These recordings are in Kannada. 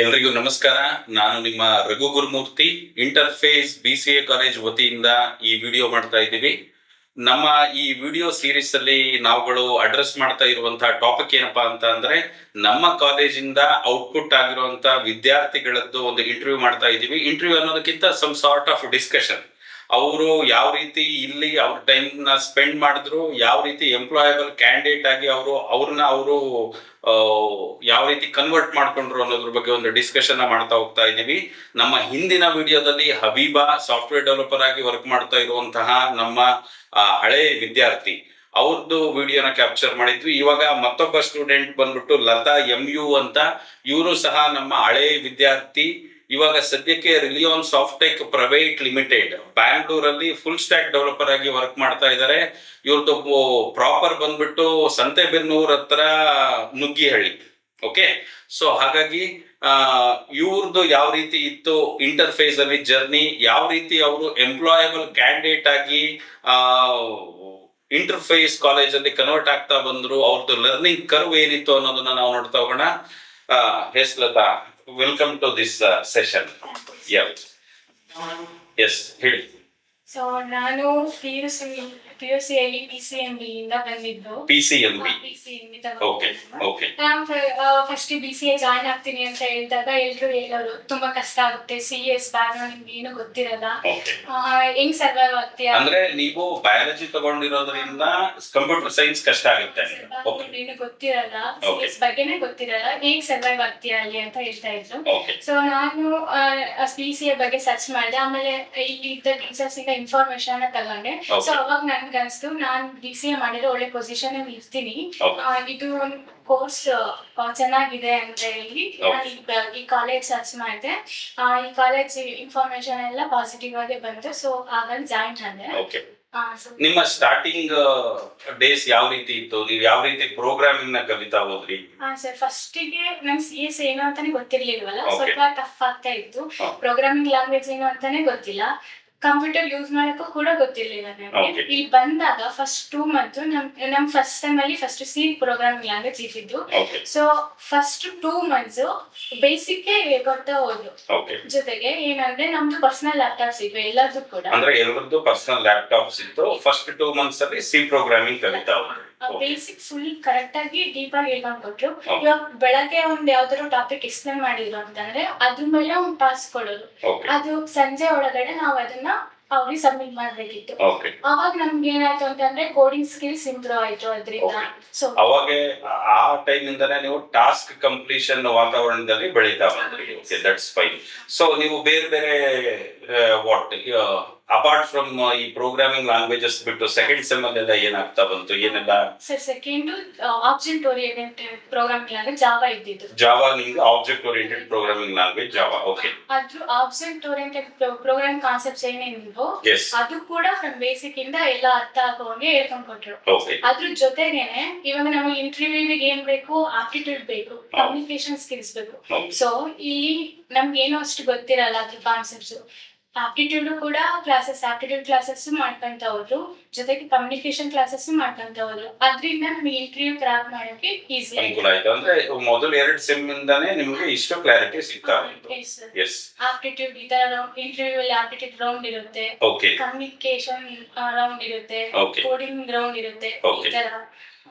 ಎಲ್ರಿಗೂ ನಮಸ್ಕಾರ. ನಾನು ನಿಮ್ಮ Raghu Gurumurthy. Interface BCA college ವತಿಯಿಂದ ಈ ವಿಡಿಯೋ ಮಾಡ್ತಾ ಇದ್ದೀವಿ. ನಮ್ಮ ಈ ವಿಡಿಯೋ ಸೀರೀಸ್ ಅಲ್ಲಿ ನಾವುಗಳು ಅಡ್ರೆಸ್ ಮಾಡ್ತಾ ಇರುವಂತಹ ಟಾಪಿಕ್ ಏನಪ್ಪಾ ಅಂತ ಅಂದ್ರೆ, ನಮ್ಮ ಕಾಲೇಜಿಂದ ಔಟ್ಪುಟ್ ಆಗಿರುವಂತಹ ವಿದ್ಯಾರ್ಥಿಗಳದ್ದು ಒಂದು ಇಂಟರ್ವ್ಯೂ ಮಾಡ್ತಾ ಇದ್ದೀವಿ. ಇಂಟರ್ವ್ಯೂ ಅನ್ನೋದಕ್ಕಿಂತ ಸಮ್ ಸಾರ್ಟ್ ಆಫ್ ಡಿಸ್ಕಷನ್. ಅವರು ಯಾವ ರೀತಿ ಇಲ್ಲಿ ಅವ್ರ ಟೈಮ್ ನ ಸ್ಪೆಂಡ್ ಮಾಡಿದ್ರು, ಯಾವ ರೀತಿ ಎಂಪ್ಲಾಯಬಲ್ ಕ್ಯಾಂಡಿಡೇಟ್ ಆಗಿ ಅವರು ಯಾವ ರೀತಿ ಕನ್ವರ್ಟ್ ಮಾಡ್ಕೊಂಡ್ರು ಅನ್ನೋದ್ರ ಬಗ್ಗೆ ಒಂದು ಡಿಸ್ಕಷನ್ ಮಾಡ್ತಾ ಹೋಗ್ತಾ ಇದ್ದೀವಿ. ನಮ್ಮ ಹಿಂದಿನ ವಿಡಿಯೋದಲ್ಲಿ ಹಬೀಬಾ ಸಾಫ್ಟ್ವೇರ್ ಡೆವಲಪರ್ ಆಗಿ ವರ್ಕ್ ಮಾಡ್ತಾ ಇರುವಂತಹ ನಮ್ಮ ಹಳೆ ವಿದ್ಯಾರ್ಥಿ ಅವ್ರದ್ದು ವಿಡಿಯೋನ ಕ್ಯಾಪ್ಚರ್ ಮಾಡಿದ್ವಿ. ಇವಾಗ ಮತ್ತೊಬ್ಬ ಸ್ಟೂಡೆಂಟ್ ಬಂದ್ಬಿಟ್ಟು ಲತಾ MU ಅಂತ, ಇವರು ಸಹ ನಮ್ಮ ಹಳೆ ವಿದ್ಯಾರ್ಥಿ. ಇವಾಗ ಸದ್ಯಕ್ಕೆ ರಿಲಿಯಾನ್ ಸಾಫ್ಟೆಕ್ ಪ್ರೈವೇಟ್ ಲಿಮಿಟೆಡ್ ಬ್ಯಾಂಗ್ಳೂರಲ್ಲಿ ಫುಲ್ ಸ್ಟ್ಯಾಕ್ ಡೆವಲಪರ್ ಆಗಿ ವರ್ಕ್ ಮಾಡ್ತಾ ಇದ್ದಾರೆ. ಇವ್ರದ್ದು ಪ್ರಾಪರ್ ಬಂದ್ಬಿಟ್ಟು ಸಂತೆಬೆನ್ನೂರ್ ಹತ್ರ ನುಗ್ಗಿಹಳ್ಳಿ. ಓಕೆ, ಸೊ ಹಾಗಾಗಿ ಇವ್ರದ್ದು ಯಾವ ರೀತಿ ಇತ್ತು ಇಂಟರ್ಫೇಸ್ ಅಲ್ಲಿ ಜರ್ನಿ, ಯಾವ ರೀತಿ ಅವರು ಎಂಪ್ಲಾಯಬಲ್ ಕ್ಯಾಂಡಿಡೇಟ್ ಆಗಿ ಇಂಟರ್ಫೇಸ್ ಕಾಲೇಜ್ ಅಲ್ಲಿ ಕನ್ವರ್ಟ್ ಆಗ್ತಾ ಬಂದ್ರು, ಅವ್ರದ್ದು ಲರ್ನಿಂಗ್ ಕರ್ವ್ ಏನಿತ್ತು ಅನ್ನೋದನ್ನ ನಾವು ನೋಡ್ತಾ ಹೋಗೋಣ. Latha, welcome to this session. Yes, ಹೇಳಿ. ಸೊ ನಾನು PUCಯಲ್ಲಿ PCMB ಇಂದ ಬಂದಿದ್ದು. PCMB. ಓಕೆ. ನಾನು ಫಸ್ಟ್ BCA ಜಾಯ್ನ್ ಆಗ್ತೀನಿ ಅಂತ ಹೇಳಿದಾಗ ಎಲ್ರು ಹೇಳೋರು ತುಂಬಾ ಕಷ್ಟ ಆಗುತ್ತೆ, CS ಬ್ಯಾಕ್ಗ್ರೌಂಡ್ ಏನು ಗೊತ್ತಿರಲ್ಲ, ಹೆಂಗ್ ಸರ್ವೈವ್ ಆಗ್ತೀಯಾ ಅಂದ್ರೆ ನೀವು ಬಯಾಲಜಿ ತಗೊಂಡಿರೋದ್ರಿಂದ ಕಂಪ್ಯೂಟರ್ ಸೈನ್ಸ್ ಕಷ್ಟ ಆಗುತ್ತೆ, ಏನು ಗೊತ್ತಿರಲ್ಲ, CS ಬಗ್ಗೆನೇ ಗೊತ್ತಿರಲ್ಲ, ಹೇಗ್ ಸರ್ವೈವ್ ಆಗ್ತೀಯಾ ಅಲ್ಲಿ ಅಂತ ಹೇಳ್ತಾ ಇದ್ರು. ಸೊ ನಾನು PCA ಬಗ್ಗೆ ಸರ್ಚ್ ಮಾಡಿದೆ. ಆಮೇಲೆ ಇಲ್ಲಿ ಇದ್ದ ಟೀಚರ್ಸ್ ಇಂದ ಇನ್ಫಾರ್ಮೇಶನ್ ತಗೊಂಡೆ. ಸೊ ಅವಾಗ ನನ್ಗೆ ಅನ್ಸ್ತು ನಾನು BCA ಮಾಡಿದ್ರೆ ಒಳ್ಳೆ ಪೊಸಿಷನ್ ಅಲ್ಲಿ ಇರ್ತೀನಿ, ಇದು ಒಂದು ಕೋರ್ಸ್ ಚೆನ್ನಾಗಿದೆ ಅಂತ ಹೇಳಿ ಈ ಕಾಲೇಜ್ ಸರ್ಚ್ ಮಾಡಿದೆ. ಈ ಕಾಲೇಜ್ ಇನ್ಫಾರ್ಮೇಶನ್ ಎಲ್ಲ ಪಾಸಿಟಿವ್ ಆಗಿ ಬಂತು. ಸೊ ಹಾಗಾಗಿ ಜಾಯಿನ್ ಆದೆ. ನಿಮ್ಮ ಸ್ಟಾರ್ಟಿಂಗ್ ಡೇಸ್ ಯಾವ ರೀತಿ ಇತ್ತು? ನೀವು ಯಾವ ರೀತಿ ಪ್ರೋಗ್ರಾಮಿಂಗ್ ನ ಕಲಿತಾ ಹೋದ್ರಿ? ಸರ್, ಫಸ್ಟಿಗೆ ನಂಗೆ CS ಏನು ಅಂತಾನೆ ಗೊತ್ತಿರ್ಲಿಲ್ವಲ್ಲ, ಸ್ವಲ್ಪ ಟಫ್ ಆಗ್ತಾ ಇತ್ತು. ಪ್ರೋಗ್ರಾಮಿಂಗ್ ಲ್ಯಾಂಗ್ವೇಜ್ ಏನು ಅಂತಾನೆ ಗೊತ್ತಿಲ್ಲ, ಕಂಪ್ಯೂಟರ್ ಯೂಸ್ ಮಾಡಕ್ಕೂ ಕೂಡ ಗೊತ್ತಿರ್ಲಿಲ್ಲ ನಮಗೆ. ಇಲ್ಲಿ ಬಂದಾಗ ಫಸ್ಟ್ 2 months ನಮ್ ಫಸ್ಟ್ ಸೆಮ್ ಅಲ್ಲಿ ಫಸ್ಟ್ C ಪ್ರೋಗ್ರಾಮಿಂಗ್ ಲ್ಯಾಂಗ್ವೇಜ್ ಇದ್ದಿದ್ದು. ಸೊ ಫಸ್ಟ್ 2 months ಬೇಸಿಕ್ ಗೊತ್ತಾ ಹೋದ್ರು. ಜೊತೆಗೆ ಏನಂದ್ರೆ ನಮ್ದು ಪರ್ಸನಲ್ ಲ್ಯಾಪ್ಟಾಪ್ಸ್ ಇದ್ವು ಎಲ್ಲರದ್ದು ಕೂಡ, ಅಂದ್ರೆ ಎಲ್ಲರದ್ದು ಪರ್ಸನಲ್ ಲ್ಯಾಪ್ಟಾಪ್ಸ್ ಇತ್ತು. ಫಸ್ಟ್ 2 months ಅಲ್ಲಿ C ಪ್ರೋಗ್ರಾಮಿಂಗ್ ಕಲಿತಾ ಹೋದ್ರು. ಬೇಸಿಕ್ ಫುಲ್ ಕರೆಕ್ಟ್ ಆಗಿ ಡೀಪ್ ಆಗಿ ಹೇಳ್ಕೊಂಡ್ ಕೊಟ್ರು. ಇವಾಗ ಬೆಳಗ್ಗೆ ಒಂದ್ ಯಾವ್ದಾದ್ರು ಟಾಪಿಕ್ ಎಕ್ಸ್ಪ್ಲೇನ್ ಮಾಡಿದ್ರು ಅಂತಂದ್ರೆ ಅದ್ರ ಮೇಲೆ ಒಂದು ಟಾಸ್ಕ್ ಕೊಡೋದು, ಅದು ಸಂಜೆ ಒಳಗಡೆ ನಾವು ಅದನ್ನ ಅವ್ರಿಗೆ ಸಬ್ಮಿಟ್ ಮಾಡ್ಬೇಕಿತ್ತು. ಅವಾಗ ನಮ್ಗೆ ಏನಾಯ್ತು ಅಂತಂದ್ರೆ ಕೋಡಿಂಗ್ ಸ್ಕಿಲ್ಸ್ ಇಂಪ್ರೂವ್ ಆಯ್ತು ಅದ್ರಿಂದ. ಸೊ ಅವಾಗ ಆ ಟೈಮ್ ಇಂದಾನೆ ನೀವು ಟಾಸ್ಕ್ ಕಂಪ್ಲೀಷನ್ ವಾತಾವರಣದಲ್ಲಿ ಬೆಳೀತಾ ಬಂದ್ರಿ. Okay, that's fine. ಸೊ ನೀವು ಬೇರೆ ಬೇರೆ ವಾಟ್ ಅಪಾರ್ಟ್ ಫ್ರಮ್ ಈ ಪ್ರೋಗ್ರಾಮಿಂಗ್ ಲ್ಯಾಂಗ್ವೇಜಸ್ ಬಿಟ್ಟು ಸೆಕೆಂಡ್ ಸೆಮ್ ಅಲ್ಲೆಲ್ಲ ಏನಾಗ್ತಾ ಬಂತು, ಏನೆಲ್ಲ? Sir, second object oriented programming language Java ಇದ್ದಿದ್ದು. ಜಾವಾ ನಿಮ್ಗೆ object oriented programming language Java. Okay, ಅದು ಆಬ್ಜೆಕ್ಟ್ ಓರಿಯೆಂಟೆಡ್ ಪ್ರೋಗ್ರಾಮಿಂಗ್ ಕಾನ್ಸೆಪ್ಟ್ಸ್ ಏನೇನಿದ್ವು ಅದು ಕೂಡ ಫ್ರಮ್ ಬೇಸಿಕ್ ಇಂದ ಎಲ್ಲ ಅರ್ಥ ಆಗೋಂಗೆ ಹೇಳ್ಕೊಂಡ್ ಕೊಟ್ರು. ಅದ್ರ ಜೊತೆಗೇನೆ ಇವಾಗ ನಮಗೆ ಇಂಟರ್ವ್ಯೂಗೆ ಏನ್ ಬೇಕು, ಆಪ್ಟಿಟ್ಯೂಡ್ ಬೇಕು, ಕಮ್ಯುನಿಕೇಶನ್ ಸ್ಕಿಲ್ಸ್ ಬೇಕು. ಸೊ ಇಲ್ಲಿ ನಮ್ಗೆ ಏನೋ ಅಷ್ಟು ಗೊತ್ತಿರಲ್ಲ ಅದ್ರ ಕಾನ್ಸೆಪ್ಟ್ಸ್. ಆಪ್ಟಿಟ್ಯೂಡ್ ಕೂಡ ಆಪ್ಟಿಟ್ಯೂಡ್ ಕ್ಲಾಸಸ್ ಮಾಡ್ಕೊಂತ ಹೋದ್ರು, ಜೊತೆಗೆ ಕಮ್ಯುನಿಕೇಶನ್ ಕ್ಲಾಸಸ್ ಮಾಡ್ಕೊಂತ ಹೋದ್ರು. ಅದ್ರಿಂದ ನಮಗೆ ಇಂಟರ್ವ್ಯೂ ಕ್ರಾಕ್ ಮಾಡೋಕೆ ಈಸಿ ಅನುಕೂಲ ಆಯ್ತು. ಅಂದ್ರೆ ಮೊದಲು 2 ಸೆಮ್ ಇಂದಾನೆ ನಿಮಗೆ ಇಷ್ಟು ಕ್ಲಾರಿಟಿ ಸಿಗ್ತಾ ಬಂತು. ಆಪ್ಟಿಟ್ಯೂಡ್ ಈ ತರ ಇಂಟರ್ವ್ಯೂ ಅಲ್ಲಿ ಆಪ್ಟಿಟ್ಯೂಡ್ ರೌಂಡ್ ಇರುತ್ತೆ, ಕಮ್ಯುನಿಕೇಶನ್ ರೌಂಡ್ ಇರುತ್ತೆ, ಕೋಡಿಂಗ್ ರೌಂಡ್ ಇರುತ್ತೆ. ಈ ತರ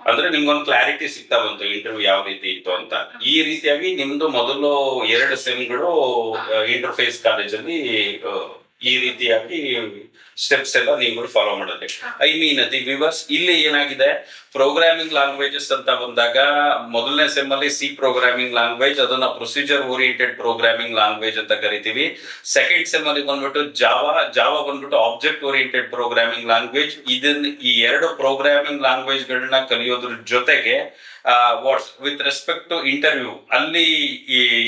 ಅಂದ್ರೆ ನಿಮ್ಗೊಂದು ಕ್ಲಾರಿಟಿ ಸಿಗ್ತಾ ಬಂತು ಇಂಟರ್ವ್ಯೂ ಯಾವ ರೀತಿ ಇತ್ತು ಅಂತ. ಈ ರೀತಿಯಾಗಿ ನಿಮ್ದು ಮೊದಲು 2 ಸೆಮ್ಗಳು ಇಂಟರ್ಫೇಸ್ ಕಾಲೇಜಲ್ಲಿ ಈ ರೀತಿಯಾಗಿ ಸ್ಟೆಪ್ಸ್ ಎಲ್ಲ ನೀವು ಫಾಲೋ ಮಾಡೋದು. ಐ ಮೀನ್ ದಿ ವಿವರ್ಸ್, ಇಲ್ಲಿ ಏನಾಗಿದೆ, ಪ್ರೋಗ್ರಾಮಿಂಗ್ ಲ್ಯಾಂಗ್ವೇಜಸ್ ಅಂತ ಬಂದಾಗ ಮೊದಲನೇ ಸೆಮ್ ಅಲ್ಲಿ C ಪ್ರೋಗ್ರಾಮಿಂಗ್ ಲ್ಯಾಂಗ್ವೇಜ್, ಅದನ್ನ ಪ್ರೊಸೀಜರ್ ಓರಿಯೆಂಟೆಡ್ ಪ್ರೋಗ್ರಾಮಿಂಗ್ ಲ್ಯಾಂಗ್ವೇಜ್ ಅಂತ ಕರಿತೀವಿ. ಸೆಕೆಂಡ್ ಸೆಮ್ ಅಲ್ಲಿ ಬಂದ್ಬಿಟ್ಟು ಜಾವಾ ಬಂದ್ಬಿಟ್ಟು ಆಬ್ಜೆಕ್ಟ್ ಓರಿಯೆಂಟೆಡ್ ಪ್ರೋಗ್ರಾಮಿಂಗ್ ಲ್ಯಾಂಗ್ವೇಜ್. ಈ 2 ಪ್ರೋಗ್ರಾಮಿಂಗ್ ಲ್ಯಾಂಗ್ವೇಜ್ ಗಳನ್ನ ಕಲಿಯೋದ್ರ ಜೊತೆಗೆ ವಿತ್ ರೆಸ್ಪೆಕ್ಟ್ ಟು ಇಂಟರ್ವ್ಯೂ ಅಲ್ಲಿ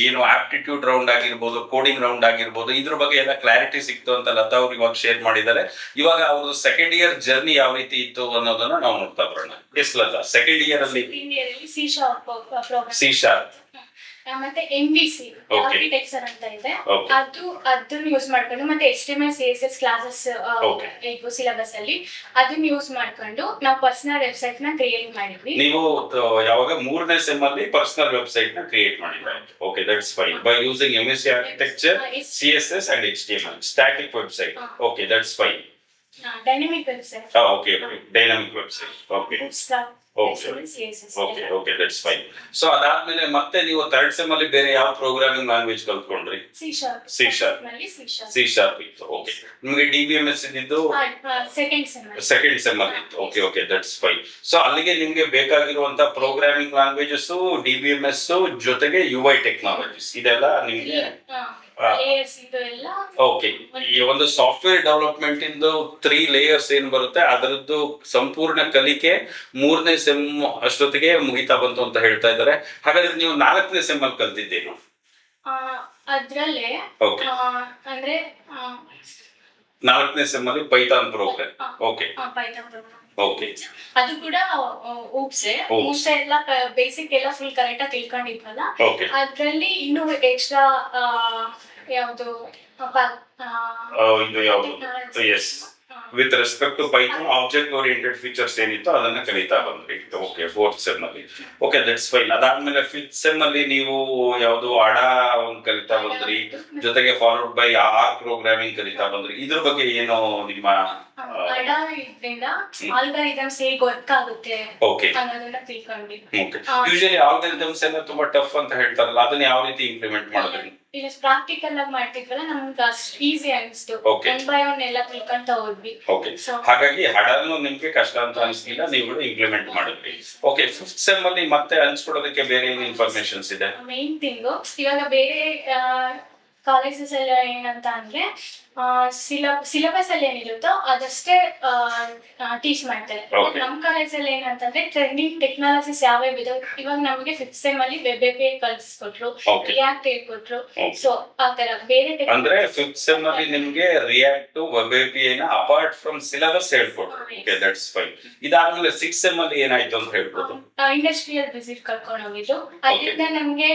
ಏನು ಆಪ್ಟಿಟ್ಯೂಡ್ ರೌಂಡ್ ಆಗಿರ್ಬೋದು, ಕೋಡಿಂಗ್ ರೌಂಡ್ ಆಗಿರ್ಬೋದು, ಇದ್ರ ಬಗ್ಗೆ ಎಲ್ಲ ಕ್ಲಾರಿಟಿ ಸಿಕ್ತು ಅಂತ ಲತಾ ಅವ್ರು ಇವಾಗ ಶೇರ್ ಮಾಡಿದ್ದಾರೆ. ಇವಾಗ ಅವ್ರದ್ದು ಸೆಕೆಂಡ್ ಇಯರ್ ಜರ್ನಿ ಯಾವ ರೀತಿ ಇತ್ತು ಅನ್ನೋದನ್ನ ನಾವು ನೋಡ್ತಾ ಬರೋಣ. ಎಸ್ ಲತಾ, ಸೆಕೆಂಡ್ ಇಯರ್ ಅಲ್ಲಿ C# ಮತ್ತೆ MVC Okay. ಆರ್ಕಿಟೆಕ್ಚರ್ ಅಂತ ಇದೆ, Okay. ಅದನ್ನ ಯೂಸ್ ಮಾಡ್ಕೊಂಡು ಮತ್ತೆ HTML CSS ಕ್ಲಾಸಸ್ Okay. ಇದ್ವು ಸಿಲೆಬಸ್ ಅಲ್ಲಿ, ಅದನ್ನ ಯೂಸ್ ಮಾಡ್ಕೊಂಡು ನಾವು ಪರ್ಸನಲ್ ವೆಬ್ಸೈಟ್ ನ ಕ್ರಿಯೇಟ್ ಮಾಡಿದ್ವಿ. ನೀವು ಯಾವಾಗ 3ನೇ ಸೆಮ್ ಅಲ್ಲಿ ಪರ್ಸನಲ್ ವೆಬ್ಸೈಟ್ ನ ಕ್ರಿಯೇಟ್ ಮಾಡಿದ್ರೆ okay that's fine by using MSc architecture CSS and HTML static website okay that's fine dynamic website, okay dynamic website okay Okay. Okay that's fine. So ಅದಾದ್ಮೇಲೆ ಮತ್ತೆ ನೀವು 3rd ಸೆಮ್ ಅಲ್ಲಿ ಬೇರೆ ಯಾವ ಪ್ರೋಗ್ರಾಮಿಂಗ್ ಲ್ಯಾಂಗ್ವೇಜ್ ಕಲ್ತ್ಕೊಂಡ್ರಿ? C#. C# ಇತ್ತು ಓಕೆ. ನಿಮಗೆ DBMS ಇದ್ದು ಸೆಕೆಂಡ್ ಸೆಮ್ ಅಲ್ಲಿ ಇತ್ತು ಓಕೆ ದಟ್ಸ್ ಫೈನ್. ಸೊ ಅಲ್ಲಿಗೆ ನಿಮ್ಗೆ ಬೇಕಾಗಿರುವಂತ ಪ್ರೋಗ್ರಾಮಿಂಗ್ ಲ್ಯಾಂಗ್ವೇಜಸ್ DBMS ಜೊತೆಗೆ UI ಟೆಕ್ನಾಲಜೀಸ್ ಇದೆಲ್ಲ ನಿಮ್ಗೆ ಓಕೆ. ಈ ಒಂದು ಸಾಫ್ಟ್ವೇರ್ ಡೆವಲಪ್ಮೆಂಟ್ ಇಂದು 3 ಲೇಯರ್ಸ್ ಏನ್ ಬರುತ್ತೆ ಅದರದ್ದು ಸಂಪೂರ್ಣ ಕಲಿಕೆ 3ನೇ ಸೆಮ್ ಅಷ್ಟೊತ್ತಿಗೆ ಮುಗಿತಾ ಬಂತು ಅಂತ ಹೇಳ್ತಾ ಇದ್ದಾರೆ. ಹಾಗಾದ್ರೆ ನೀವು 4ನೇ ಸೆಮ್ ಅಲ್ಲಿ ಕಲ್ತಿದ್ದೇನು? ಅದ್ರಲ್ಲೇ Okay. ಅಂದ್ರೆ 4ನೇ ಸೆಮ್ ಅಲ್ಲಿ Python program okay Python program okay ಅದು ಕೂಡ ಊಪ್ಸೆ ಎಲ್ಲ ಬೇಸಿಕ್ ಎಲ್ಲ ಫುಲ್ ಕರೆಕ್ಟ್ ಆಗಿ ತಿಳ್ಕೊಂಡಿದ್ವಲ್ಲ, ಓಕೆ ಅದ್ರಲ್ಲಿ ಇನ್ನೂ ಎಕ್ಸ್ಟ್ರಾ ಯಾವುದು ಇದು ಯಾವುದು yes with respect to Python object oriented features ಏನಿತ್ತು ಅದನ್ನ ಕಲಿತಾ ಬಂದ್ರಿ ಓಕೆ 4th ಸೆಮ್ ಅಲ್ಲಿ ಓಕೆ ದಟ್ಸ್ ಫೈನ್. ಅದಾದ್ಮೇಲೆ 5th ಸೆಮ್ ಅಲ್ಲಿ ನೀವು ಯಾವುದು ಅಡಾ ಒಂದು ಕಲಿತಾ ಬಂದ್ರಿ, ಜೊತೆಗೆ ಫಾಲೋಡ್ ಬೈ ಆರ್ ಪ್ರೋಗ್ರಾಮಿಂಗ್ ಕಲಿತಾ ಬಂದ್ರಿ. ಇದ್ರ ಬಗ್ಗೆ ಏನು ನಿಮ್ಮ ಅಡಾ ಇದ್ರಿಂದ ಆಲ್ಗಾರಿದಮ್ಸ್ ಹೇಗೆ ವರ್ಕ್ ಆಗುತ್ತೆ ಓಕೆ ಅನ್ನೋದನ್ನ ತಿಳ್ಕೊಂಡ್ವಿ. ಓಕೆ. ಯೂಶುವಲಿ ಆಲ್ಗಾರಿದಮ್ಸ್ ಎಲ್ಲ ತುಂಬಾ ಟಫ್ ಅಂತ ಹೇಳ್ತಾರಲ್ಲ, ಅದನ್ನ ಯಾವ ರೀತಿ ಇಂಪ್ಲಿಮೆಂಟ್ ಮಾಡಿದ್ರಿ? ಇಲ್ಲ ಪ್ರಾಕ್ಟಿಕಲ್ ಆಗಿ ಮಾಡ್ತಿದ್ವಲ್ಲ, ನಮ್ಗೆ ಅಷ್ಟು ಈಸಿ ಅನಿಸ್ತು. Okay. 1 by 1 ಎಲ್ಲ ತಿಳ್ಕೊಂತ ಹೋದ್ವಿ. ಓಕೆ. ಹಾಗಾಗಿ ಹಡಾನು ನಿಮ್ಗೆ ಕಷ್ಟ ಅಂತ ಅನಿಸ್ಲಿಲ್ಲ, ನೀವು ಇಂಪ್ಲಿಮೆಂಟ್ ಮಾಡಿದ್ರಿ. ಓಕೆ 5th ಸೆಮ್ ಅಲ್ಲಿ ಮತ್ತೆ ಅನ್ಸ್ಕೊಡೋದಕ್ಕೆ ಬೇರೆ ಏನು ಇನ್ಫಾರ್ಮೇಶನ್ಸ್ ಇದೆ? ಮೇನ್ ಥಿಂಗು ಇವಾಗ ಬೇರೆ ಕಾಲೇಜಸ್ ಎಲ್ಲ ಏನಂತ ಅಂದ್ರೆ ಸಿಲೆಬಸ್ ಅಲ್ಲಿ ಏನಿರುತ್ತೋ ಅದಷ್ಟೇ ಟೀಚ್ ಮಾಡ್ತಾರೆ. Okay. ನಮ್ ಕಾಲೇಜಲ್ಲಿ ಏನಂತಂದ್ರೆ ಟ್ರೆಂಡಿಂಗ್ ಟೆಕ್ನಾಲಜೀಸ್ ಯಾವ್ಯಾವ ಇದೆ, ಇವಾಗ ನಮಗೆ 5th ಸೆಮ್ ಅಲ್ಲಿ ವೆಬ್ API ಕಲಿಸ್ಕೊಟ್ರು, Okay. ರಿಯಾಕ್ಟ್ ಹೇಳ್ಕೊಟ್ರು. Okay. ಸೊ ಆತರ ಬೇರೆ ಅಂದ್ರೆ 5th ಸೆಮ್ ಅಲ್ಲಿ ನಿಮ್ಗೆ ರಿಯಾಕ್ಟ್ ವೆಬ್ API ನ ಅಪಾರ್ಟ್ ಫ್ರಮ್ ಸಿಲೆಬಸ್ ಹೇಳ್ಕೊಟ್ರು ಓಕೆ ದಟ್ಸ್ ಫೈನ್. ಇದಾದ್ಮೇಲೆ 6th ಸೆಮ್ ಅಲ್ಲಿ ಏನಾಯ್ತು ಅಂತ ಹೇಳ್ಬೋದು? ಇಂಡಸ್ಟ್ರಿಯಲ್ ವಿಸಿಟ್ ಕರ್ಕೊಂಡು ಹೋಗಿದ್ರು. ಅದರಿಂದ ನಮ್ಗೆ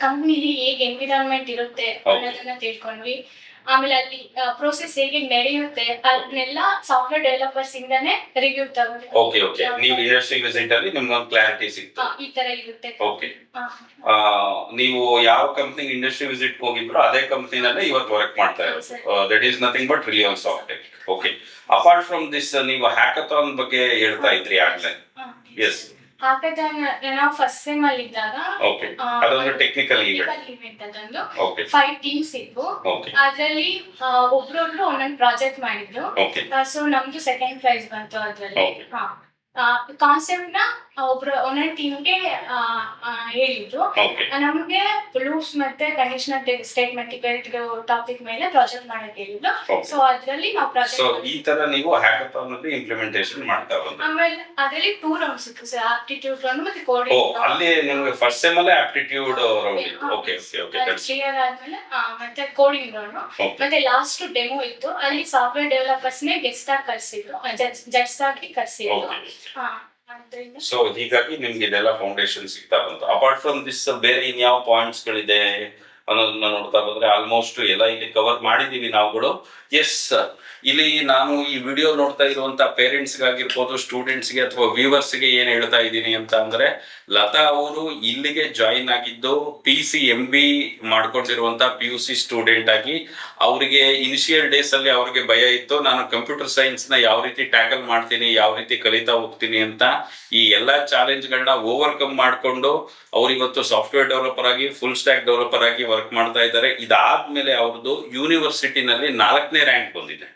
ಕಂಪ್ನಿಲಿ ಹೇಗೆ ಎನ್ವಿರಾನ್ಮೆಂಟ್ ಇರುತ್ತೆ ಅನ್ನೋದನ್ನ ತಿಳ್ಕೊಂಡ್ವಿ. ಆಮೇಲೆ ಅಲ್ಲಿ ಪ್ರೋಸೆಸ್ ಹೇಗೆ ನಡೆಯುತ್ತೆ ಅದನ್ನೆಲ್ಲ ಸಾಫ್ಟ್ವೇರ್ ಡೆವಲಪರ್ಸ್ ಇಂದಾನೆ ರಿವ್ಯೂ ತಗೊಂಡು ಓಕೆ ನೀವು ಇಂಡಸ್ಟ್ರಿ ವಿಸಿಟ್ ಅಲ್ಲಿ ನಿಮ್ಗೆ ಒಂದು ಕ್ಲಾರಿಟಿ ಸಿಕ್ತು. ಈ ತರ ಇರುತ್ತೆ. ಓಕೆ. ನೀವು ಯಾವ ಕಂಪ್ನಿ ಇಂಡಸ್ಟ್ರಿ ವಿಸಿಟ್ ಹೋಗಿದ್ರು ಅದೇ ಕಂಪ್ನಿನಲ್ಲೇ ಇವತ್ತು ವರ್ಕ್ ಮಾಡ್ತಾ ಇರೋದು. That is nothing but reliance software. Okay. Apart from this ನೀವು ಹ್ಯಾಕಥಾನ್ ಬಗ್ಗೆ ಹೇಳ್ತಾ ಇದ್ರಿ ಆಗ್ಲೇ. ಎಸ್ ಹಾಕಥಾನ್ ನಾವು ಫಸ್ಟ್ ಸೆಮ್ ಅಲ್ಲಿ ಇದ್ದಾಗ ಓಕೆ ಅದೊಂದು ಟೆಕ್ನಿಕಲ್ ಇವೆಂಟ್ ಅದೊಂದು ಓಕೆ 5 ಟೀಮ್ಸ್ ಇದ್ವು. ಓಕೆ ಅದ್ರಲ್ಲಿ ಒಬ್ರೊಬ್ರು ಒಂದೊಂದು ಪ್ರಾಜೆಕ್ಟ್ ಮಾಡಿದ್ರು. ಓಕೆ ಸೊ ನಮ್ದು ಸೆಕೆಂಡ್ ಪ್ರೈಸ್ ಬಂತು ಅದ್ರಲ್ಲಿ. Okay. ಕಾನ್ಸೆಪ್ಟ್ ನ ಒಬ್ರು ಒಂದೊಂದು ಟೀಮ್ಗೆ ಹೇಳಿದ್ರು. ಓಕೆ ನಮ್ಗೆ ಲೂಪ್ಸ್ ಮತ್ತೆ ಕಂಡೀಷನಲ್ ಸ್ಟೇಟ್ಮೆಂಟ್ ಟಾಪಿಕ್ ಮೇಲೆ ಪ್ರಾಜೆಕ್ಟ್ ಮಾಡಕ್ ಹೇಳಿದ್ರು. Okay. ಸೊ ಅದ್ರಲ್ಲಿ ನಾವು ಸೊ ಪ್ರಾಜೆಕ್ಟ್ ಈ ತರ ನೀವು ಹ್ಯಾಕಥಾನ್ ಅಲ್ಲಿ ಇಂಪ್ಲಿಮೆಂಟೇಷನ್ ಮಾಡ್ತಾ ಬಂದ್ರಿ. ಆಮೇಲೆ ಅದ್ರಲ್ಲಿ 2 ರೌಂಡ್ಸ್ ಇತ್ತು ಸರ್, ಆಪ್ಟಿಟ್ಯೂಡ್ ರೌಂಡ್ ಮತ್ತೆ ಓ ಕೋಡಿಂಗ್. ಅಲ್ಲಿ ನಿಮಗೆ ಫಸ್ಟ್ ಸೆಮ್ ಅಲ್ಲೇ ಆಪ್ಟಿಟ್ಯೂಡ್ ರೌಂಡ್ ಇತ್ತು. ಓಕೆ ದಟ್ಸ್ ಕ್ಲಿಯರ್ ಆದ್ಮೇಲೆ ಮತ್ತೆ ಕೋಡಿಂಗ್ ರೌಂಡ್ Okay. ಮತ್ತೆ ಲಾಸ್ಟ್ ಡೆಮೋ ಇತ್ತು. ಅಲ್ಲಿ ಸಾಫ್ಟ್ವೇರ್ ಡೆವಲಪರ್ಸ್ ನೇ ಗೆಸ್ಟ್ ಆಗಿ ಕರ್ಸಿದ್ರು, ಜಡ್ಸ್ ಆಗಿ ಕರ್ಸಿದ್ರು. ಅದ್ರಿಂದ ಸೊ ಹೀಗಾಗಿ ನಿಮ್ಗೆ ಇದೆಲ್ಲ ಫೌಂಡೇಶನ್ ಸಿಗ್ತಾ ಬಂತು. ಅಪಾರ್ಟ್ ಫ್ರಮ್ ದಿಸ್ ಬೇರೆ ಇನ್ಯಾವ ಪಾಯಿಂಟ್ಸ್ ಗಳಿದೆ ಅನ್ನೋದನ್ನ ನೋಡ್ತಾ ಬಂದ್ರೆ ಆಲ್ಮೋಸ್ಟ್ ಎಲ್ಲ ಇಲ್ಲಿ ಕವರ್ ಮಾಡಿದೀವಿ ನಾವುಗಳು. ಎಸ್ ಇಲ್ಲಿ ನಾನು ಈ ವಿಡಿಯೋ ನೋಡ್ತಾ ಇರುವಂತ ಪೇರೆಂಟ್ಸ್ಗಾಗಿರ್ಬೋದು, ಸ್ಟೂಡೆಂಟ್ಸ್ಗೆ ಅಥವಾ ವ್ಯೂವರ್ಸ್ಗೆ ಏನ್ ಹೇಳ್ತಾ ಇದ್ದೀನಿ ಅಂತ ಅಂದ್ರೆ, ಲತಾ ಅವರು ಇಲ್ಲಿಗೆ ಜಾಯಿನ್ ಆಗಿದ್ದು PCMB ಮಾಡ್ಕೊಂಡಿರುವಂತ PUC ಸ್ಟೂಡೆಂಟ್ ಆಗಿ. ಅವರಿಗೆ ಇನಿಷಿಯಲ್ ಡೇಸ್ ಅಲ್ಲಿ ಅವ್ರಿಗೆ ಭಯ ಇತ್ತು, ನಾನು ಕಂಪ್ಯೂಟರ್ ಸೈನ್ಸ್ ನ ಯಾವ ರೀತಿ ಟ್ಯಾಕಲ್ ಮಾಡ್ತೀನಿ, ಯಾವ ರೀತಿ ಕಲಿತಾ ಹೋಗ್ತೀನಿ ಅಂತ. ಈ ಎಲ್ಲಾ ಚಾಲೆಂಜ್ ಗಳನ್ನ ಓವರ್ಕಮ್ ಮಾಡ್ಕೊಂಡು ಅವ್ರಿವತ್ತು ಸಾಫ್ಟ್ವೇರ್ ಡೆವಲಪರ್ ಆಗಿ, ಫುಲ್ ಸ್ಟ್ಯಾಕ್ ಡೆವಲಪರ್ ಆಗಿ ವರ್ಕ್ ಮಾಡ್ತಾ ಇದ್ದಾರೆ. ಇದಾದ್ಮೇಲೆ ಅವ್ರದ್ದು ಯೂನಿವರ್ಸಿಟಿನಲ್ಲಿ 4ನೇ ರ್ಯಾಂಕ್ ಬಂದಿದೆ.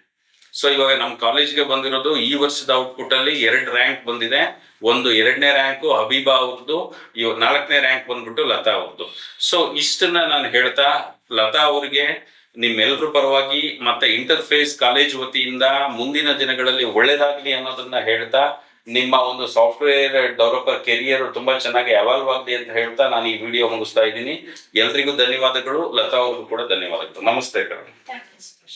ಸೊ ಇವಾಗ ನಮ್ಮ ಕಾಲೇಜ್ಗೆ ಬಂದಿರೋದು ಈ ವರ್ಷದ ಔಟ್ಪುಟ್ ಅಲ್ಲಿ 2 ರ್ಯಾಂಕ್ ಬಂದಿದೆ. ಒಂದು 2ನೇ ರ್ಯಾಂಕು ಹಬೀಬಾ ಅವ್ರದ್ದು, 4ನೇ ರ್ಯಾಂಕ್ ಬಂದ್ಬಿಟ್ಟು ಲತಾ ಅವ್ರದ್ದು. ಸೊ ಇಷ್ಟನ್ನ ನಾನು ಹೇಳ್ತಾ ಲತಾ ಅವ್ರಿಗೆ ನಿಮ್ಮೆಲ್ಲರ ಪರವಾಗಿ ಮತ್ತೆ ಇಂಟರ್ಫೇಸ್ ಕಾಲೇಜ್ ವತಿಯಿಂದ ಮುಂದಿನ ದಿನಗಳಲ್ಲಿ ಒಳ್ಳೇದಾಗ್ಲಿ ಅನ್ನೋದನ್ನ ಹೇಳ್ತಾ, ನಿಮ್ಮ ಒಂದು ಸಾಫ್ಟ್ವೇರ್ ಡೆವಲಪರ್ ಕೆರಿಯರ್ ತುಂಬಾ ಚೆನ್ನಾಗಿ ಎವಾಲ್ವ್ ಆಗಲಿ ಅಂತ ಹೇಳ್ತಾ ನಾನು ಈ ವಿಡಿಯೋ ಮುಗಿಸ್ತಾ ಇದ್ದೀನಿ. ಎಲ್ರಿಗೂ ಧನ್ಯವಾದಗಳು, ಲತಾ ಅವ್ರಿಗೂ ಕೂಡ ಧನ್ಯವಾದಗಳು. ನಮಸ್ತೆ.